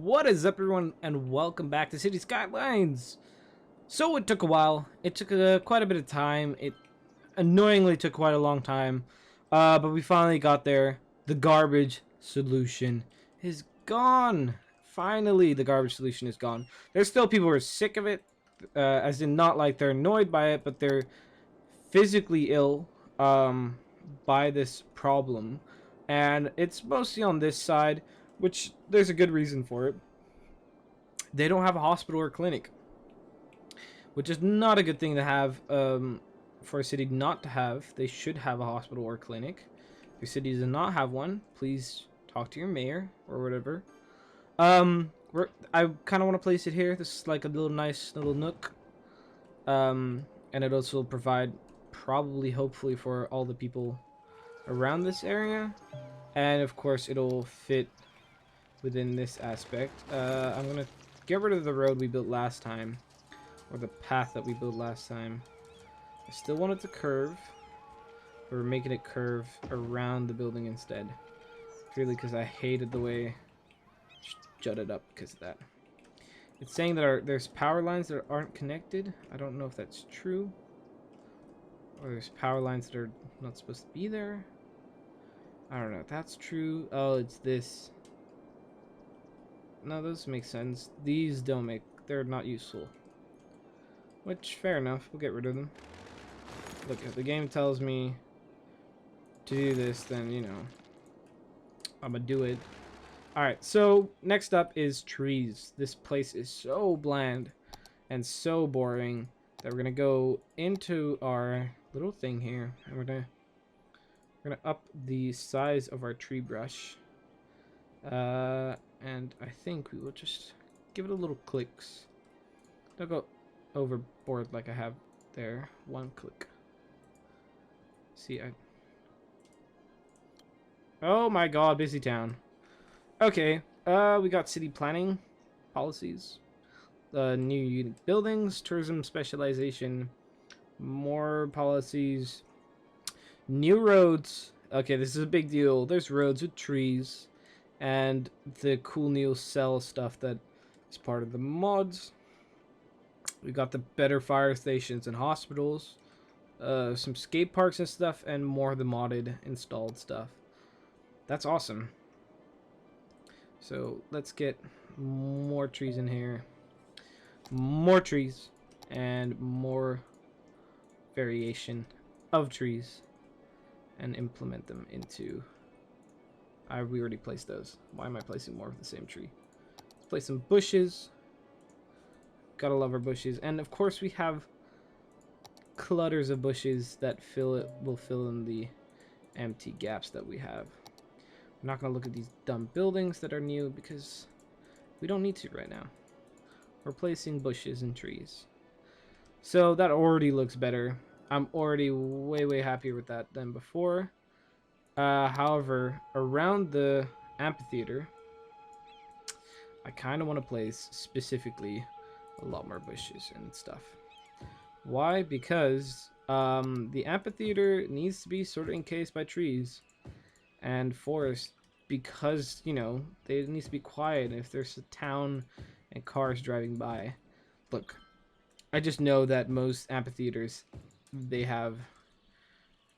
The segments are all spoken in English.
What is up, everyone, and welcome back to City Skylines. So it took a while. It took quite a bit of time. It annoyingly took quite a long time, but we finally got there. The garbage solution is gone. Finally, the garbage solution is gone. There's still people who are sick of it, as in not like they're annoyed by it, but they're physically ill by this problem, and it's mostly on this side, which there's a good reason for it. They don't have a hospital or clinic, which is not a good thing to have, for a city not to have. They should have a hospital or clinic. If your city does not have one, please talk to your mayor or whatever. I kind of want to place it here. This is like a little nice little nook, and it also will provide, probably, hopefully, for all the people around this area, and of course it'll fit within this aspect. I'm gonna get rid of the road we built last time, or the path that we built last time. I still want it to curve, but we're making it curve around the building instead, purely because I hated the way it jutted up because of that. It's saying that there's power lines that aren't connected. I don't know if that's true, or there's power lines that are not supposed to be there. I don't know if that's true. Oh, it's this. No, those make sense. These don't make... They're not useful. Which, fair enough. We'll get rid of them. Look, if the game tells me to do this, then, you know, I'm gonna do it. Alright, so next up is trees. This place is so bland and so boring that we're gonna go into our little thing here, and we're gonna up the size of our tree brush. And I think we will just give it a little clicks. Don't go overboard like I have there. One click. See, oh my god, busy town. Okay, we got city planning policies. New unique buildings, tourism specialization, more policies, new roads. Okay, this is a big deal. There's roads with trees, and the cool new cell stuff that is part of the mods. We got the better fire stations and hospitals, some skate parks and stuff, and more of the modded installed stuff. That's awesome. So let's get more trees in here, more trees, and more variation of trees, and implement them into... we already placed those. Why am I placing more of the same tree? Let's place some bushes. Gotta love our bushes. And of course we have clutters of bushes that will fill in the empty gaps that we have. I'm not gonna look at these dumb buildings that are new because we don't need to right now. We're placing bushes and trees. So that already looks better. I'm already way happier with that than before. However, around the amphitheater, I kind of want to place specifically a lot more bushes and stuff. Why? Because the amphitheater needs to be sort of encased by trees and forest, because, you know, they need to be quiet if there's a town and cars driving by. Look, I just know that most amphitheaters, they have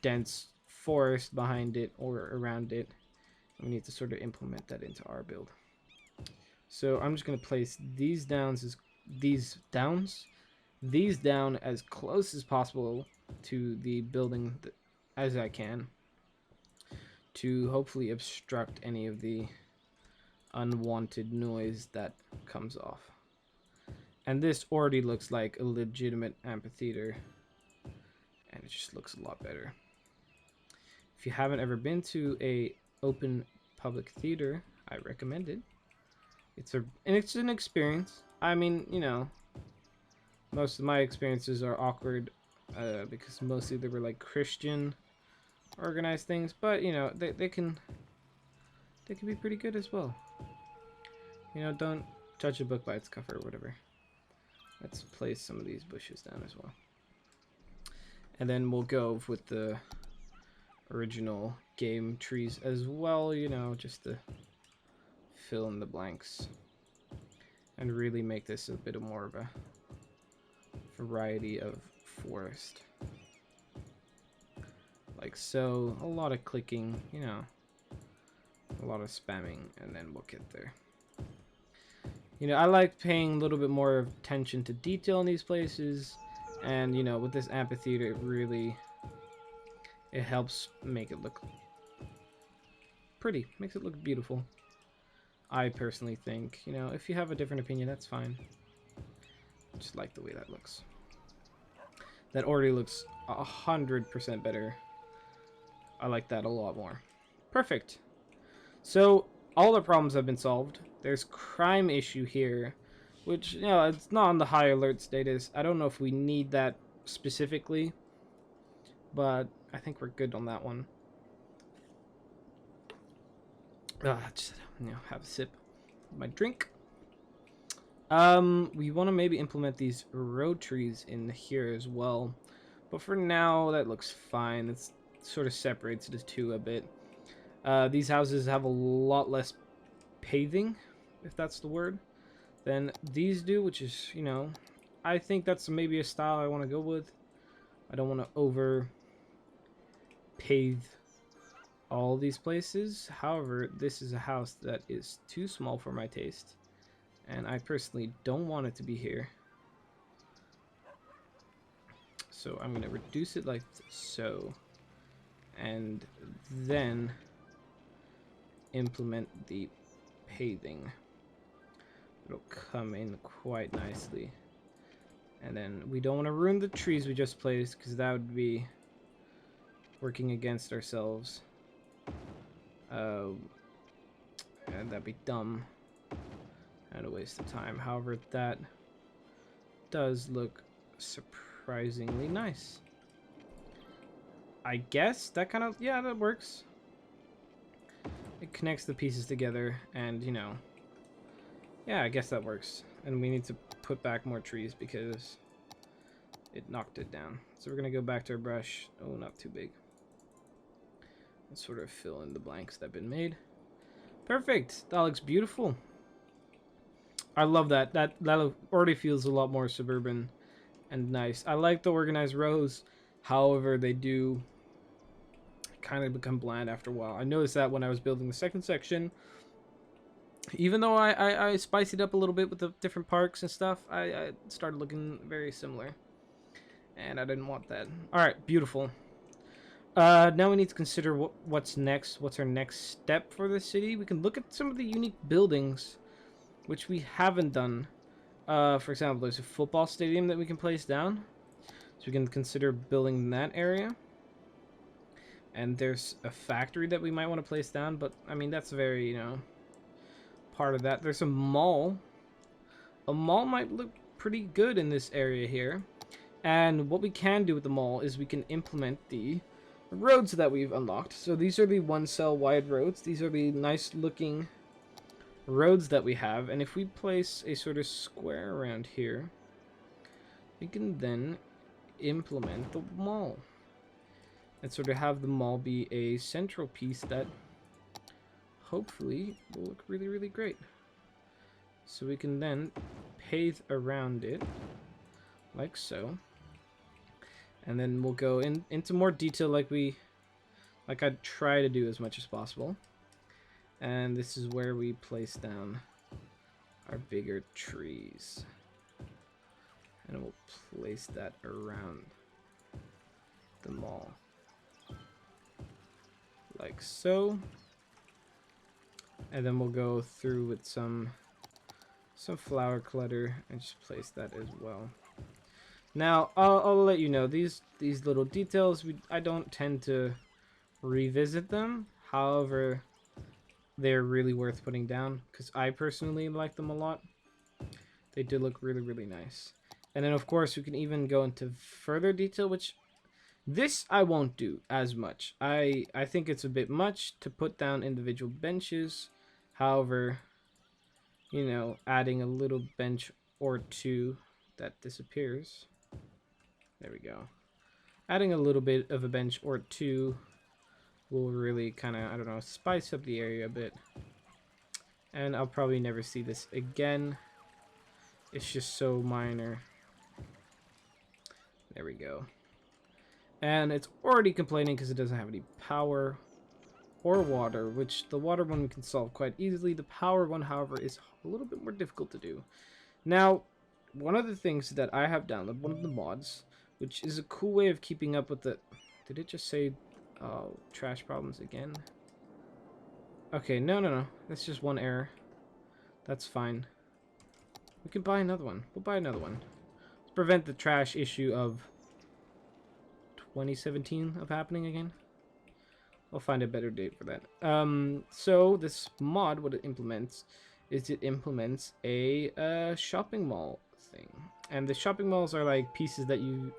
dense forest behind it or around it. We need to sort of implement that into our build. So I'm just going to place these down as close as possible to the building as I can, to hopefully obstruct any of the unwanted noise that comes off. And this already looks like a legitimate amphitheater, and it just looks a lot better. If you haven't ever been to a open public theater, I recommend it. It's an experience. I mean, you know, most of my experiences are awkward because mostly they were like Christian organized things, but you know, they can be pretty good as well. You know, don't judge a book by its cover or whatever. Let's place some of these bushes down as well, and then we'll go with the original game trees as well, you know, just to fill in the blanks. and really make this a bit more of a variety of forest. Like so, a lot of clicking, you know, a lot of spamming, and then we'll get there. You know, I like paying a little bit more attention to detail in these places, and you know, with this amphitheater, it helps make it look pretty, makes it look beautiful. I personally think, you know, if you have a different opinion, that's fine. I just like the way that looks. That already looks 100% better. I like that a lot more. Perfect. So all the problems have been solved. There's crime issue here, which, you know, it's not on the high alert status. I don't know if we need that specifically, but I think we're good on that one. Just, you know, have a sip of my drink. We want to maybe implement these road trees in here as well, but for now that looks fine. It sort of separates the two a bit. These houses have a lot less paving, if that's the word, than these do, which is, you know, I think that's maybe a style I want to go with. I don't want to over pave all these places. However, this is a house that is too small for my taste, and I personally don't want it to be here. So I'm going to reduce it like so, and then implement the paving. It'll come in quite nicely. And then we don't want to ruin the trees we just placed, because that would be working against ourselves. And that'd be dumb and a waste of time. However, that does look surprisingly nice. I guess that kind of, yeah, that works. It connects the pieces together, and, you know, yeah, I guess that works. And we need to put back more trees because it knocked it down. So we're going to go back to our brush. Oh, not too big. And sort of fill in the blanks that have been made. Perfect. That looks beautiful. I love that. That already feels a lot more suburban and nice. I like the organized rows. However, they do kind of become bland after a while. I noticed that when I was building the second section. Even though I spiced it up a little bit with the different parks and stuff, I started looking very similar. And I didn't want that. Alright, beautiful. Now we need to consider what's next. What's our next step for the city? We can look at some of the unique buildings, which we haven't done. For example, there's a football stadium that we can place down. So we can consider building that area. And there's a factory that we might want to place down, but I mean, that's very, you know, part of that. There's a mall. A mall might look pretty good in this area here. And what we can do with the mall is we can implement the roads that we've unlocked. So these are the 1 cell wide roads. These are the nice looking roads that we have. And if we place a sort of square around here, we can then implement the mall. And sort of have the mall be a central piece that hopefully will look really, really great. So we can then pave around it like so. And then we'll go into more detail like I try to do as much as possible. And this is where we place down our bigger trees. And we'll place that around the mall. Like so. And then we'll go through with some flower clutter and just place that as well. Now, I'll let you know, these little details, I don't tend to revisit them. However, they're really worth putting down because I personally like them a lot. They do look really, really nice. And then, of course, we can even go into further detail, which this I won't do as much. I think it's a bit much to put down individual benches. However, you know, adding a little bench or two that disappears. There we go. Adding a little bit of a bench or two will really kind of, I don't know, spice up the area a bit. And I'll probably never see this again. It's just so minor. There we go. And it's already complaining because it doesn't have any power or water, which the water one we can solve quite easily. The power one, however, is a little bit more difficult to do. Now, one of the things that I have downloaded, one of the mods, which is a cool way of keeping up with the... Did it just say trash problems again? Okay, no. That's just one error. That's fine. We can buy another one. We'll buy another one. Let's prevent the trash issue of 2017 of happening again. I'll find a better date for that. So this mod, what it implements, is it implements a shopping mall thing. And the shopping malls are like pieces that you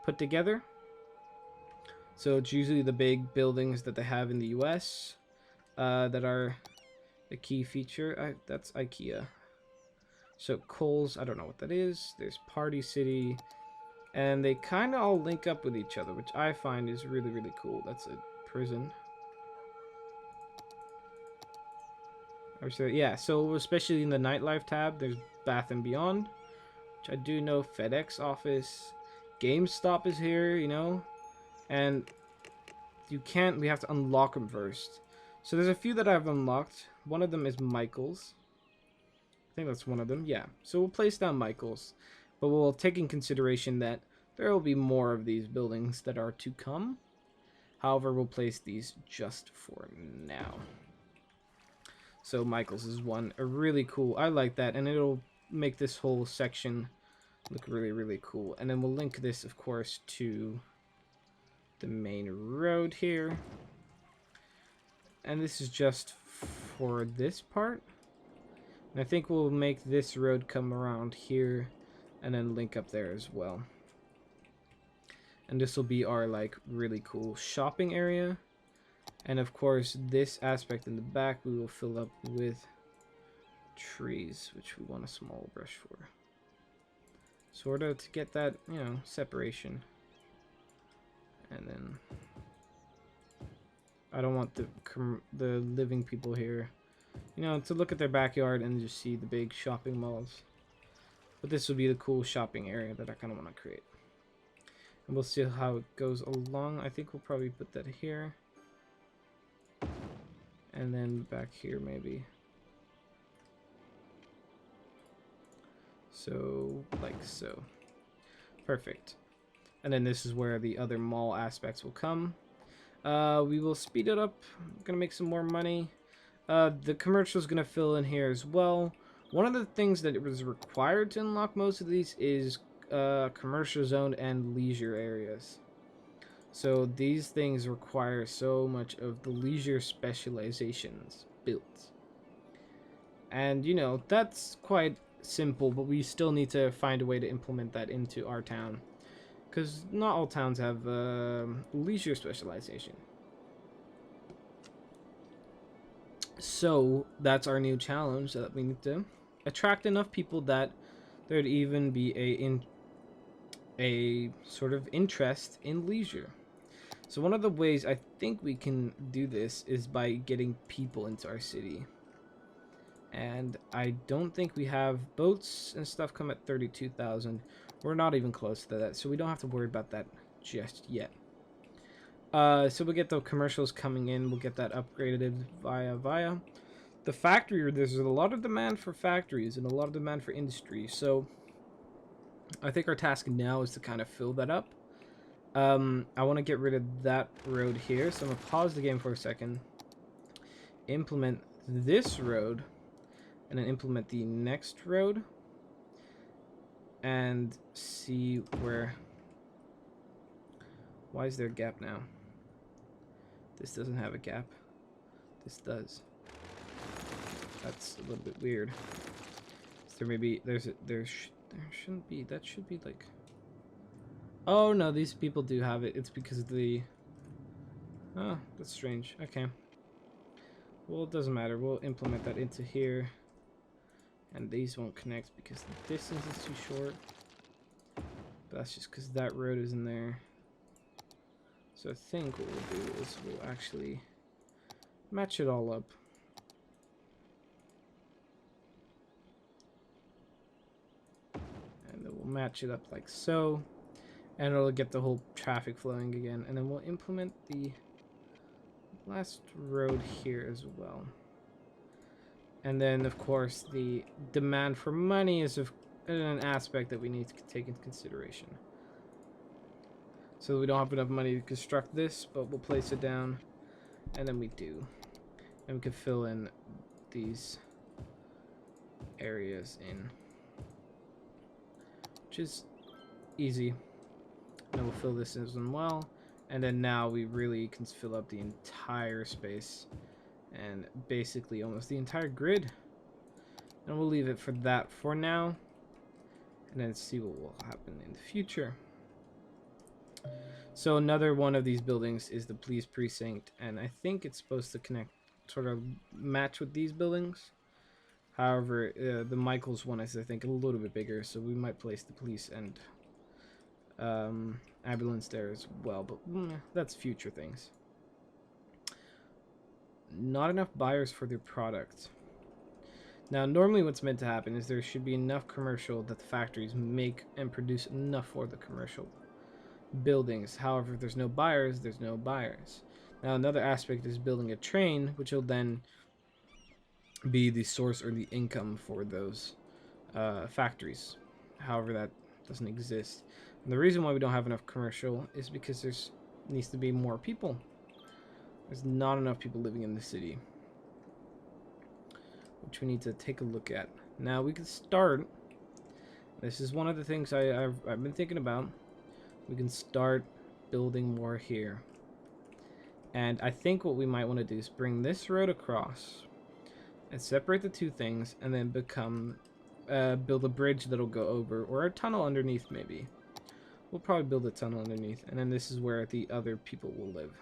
put together. So it's usually the big buildings that they have in the US that are the key feature. That's IKEA. So Kohl's, I don't know what that is. There's Party City. And they kind of all link up with each other, which I find is really, really cool. That's a prison. Yeah, so especially in the nightlife tab, there's Bath and Beyond, which I do know. FedEx office, GameStop is here, you know, and we have to unlock them first. So there's a few that I've unlocked. One of them is Michael's. I think that's one of them, yeah. So we'll place down Michael's, but we'll take in consideration that there will be more of these buildings that are to come. However, we'll place these just for now. So Michael's is one, a really cool. I like that, and it'll make this whole section look really, really cool. And then we'll link this, of course, to the main road here. And this is just for this part. And I think we'll make this road come around here and then link up there as well. And this will be our like really cool shopping area. And of course, this aspect in the back we will fill up with trees, which we want a small brush for. Sort of to get that, you know, separation. And then I don't want the living people here, you know, to look at their backyard and just see the big shopping malls. But this will be the cool shopping area that I kind of want to create. And we'll see how it goes along. I think we'll probably put that here. And then back here maybe. So, like so. Perfect. And then this is where the other mall aspects will come. We will speed it up. I'm gonna make some more money. The commercial is gonna fill in here as well. One of the things that it was required to unlock most of these is commercial zone and leisure areas. So these things require so much of the leisure specializations built. And you know, that's quite simple, but we still need to find a way to implement that into our town. Because not all towns have leisure specialization. So that's our new challenge, that we need to attract enough people that there'd even be a sort of interest in leisure. So one of the ways I think we can do this is by getting people into our city. And I don't think we have boats and stuff come at 32,000. We're not even close to that, so we don't have to worry about that just yet. So we'll get the commercials coming in. We'll get that upgraded via the factory. There's a lot of demand for factories and a lot of demand for industry. So I think our task now is to kind of fill that up. I want to get rid of that road here, so I'm going to pause the game for a second, implement this road, and then implement the next road, and see where... Why is there a gap now? This doesn't have a gap. This does. That's a little bit weird. So maybe there shouldn't be. That should be like... Oh no, these people do have it. It's because of the... Oh, that's strange. Okay. Well, it doesn't matter. We'll implement that into here. And these won't connect because the distance is too short. But that's just because that road is in there. So I think what we'll do is we'll actually match it all up. match it up like so, and it'll get the whole traffic flowing again. And then we'll implement the last road here as well. And then, of course, the demand for money is an aspect that we need to take into consideration. So we don't have enough money to construct this, but we'll place it down, and then we do. And we can fill in these areas in, which is easy. And we'll fill this in as well. And then now we really can fill up the entire space and basically almost the entire grid. And we'll leave it for that for now, and then see what will happen in the future. So another one of these buildings is the police precinct, and I think it's supposed to connect, sort of match with these buildings. However, the Michaels one is, I think, a little bit bigger, so we might place the police and ambulance there as well, but that's future things. Not enough buyers for their product. Now, normally what's meant to happen is there should be enough commercial that the factories make and produce enough for the commercial buildings. However, if there's no buyers, there's no buyers. Now, another aspect is building a train, which will then be the source or the income for those factories. However, that doesn't exist. And the reason why we don't have enough commercial is because there's needs to be more people. There's not enough people living in the city, which we need to take a look at. Now we can start. This is one of the things I've been thinking about. We can start building more here. And I think what we might want to do is bring this road across and separate the two things, and then build a bridge that'll go over, or a tunnel underneath maybe. We'll probably build a tunnel underneath, and then this is where the other people will live.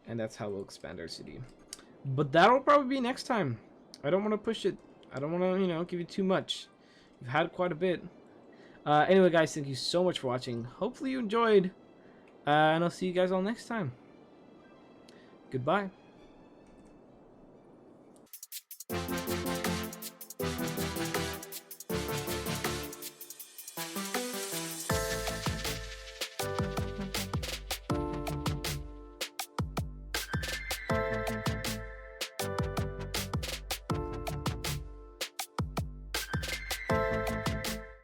And that's how we'll expand our city. But that'll probably be next time. I don't want to push it. I don't want to, you know, give you too much. We've had quite a bit. Anyway, guys, thank you so much for watching. Hopefully you enjoyed. And I'll see you guys all next time. Goodbye.